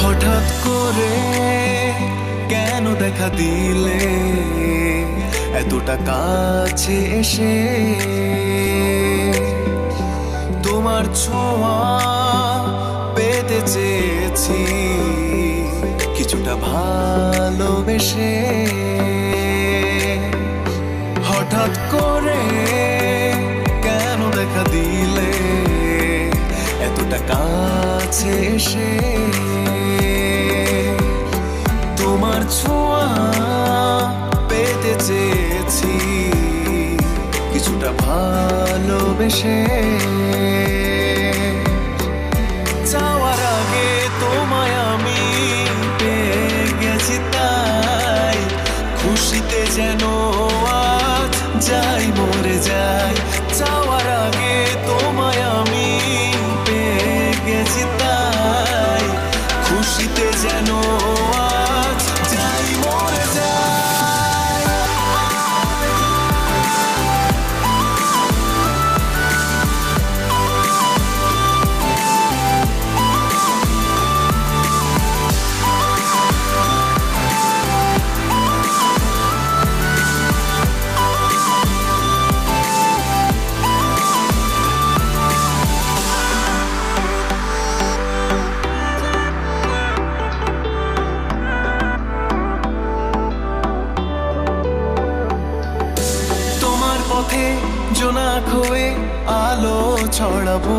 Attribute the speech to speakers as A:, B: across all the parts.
A: হঠাৎ করে কেন দেখা দিলে এতটা কাছে এসে? তোমার ছোঁয়া পেতে চেয়েছি কিছুটা ভালোবেসে। হঠাৎ করে কেন দেখা দিলে এতটা কাছে এসে? তোমার ছোঁয়া পেতে চেয়েছি কিছুটা ভালোবেসে। যাওয়ার আগে তোমায় আমি পেয়ে গেছি, তাই খুশিতে যেন আজ যাই মরে যাই। যাওয়ার আগে তোমায় আমি পেয়ে গেছি, তাই খুশিতে যেন আজ যাই মরে যাই। পথে জোনাক হয়ে আলো ছড়াবো,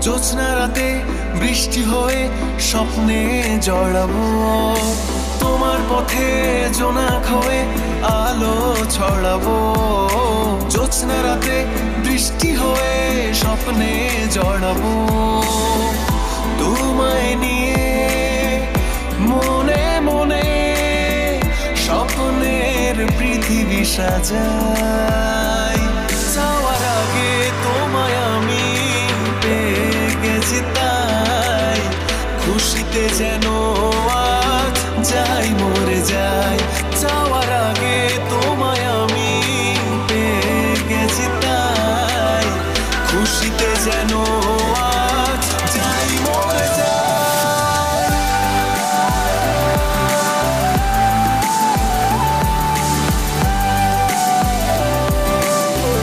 A: জ্যোৎস্না রাতে বৃষ্টি হয়ে স্বপ্নে জড়াবো। তোমার পথে জোনাক হয়ে আলো ছড়াবো, জ্যোৎস্না রাতে বৃষ্টি হয়ে স্বপ্নে জড়াবো। তোমায় নিয়ে মনে মনে স্বপ্নের পৃথিবী সাজাই। যাওয়ার আগে তোমায় আমি পেয়ে গেছি, তাই খুশিতে যেন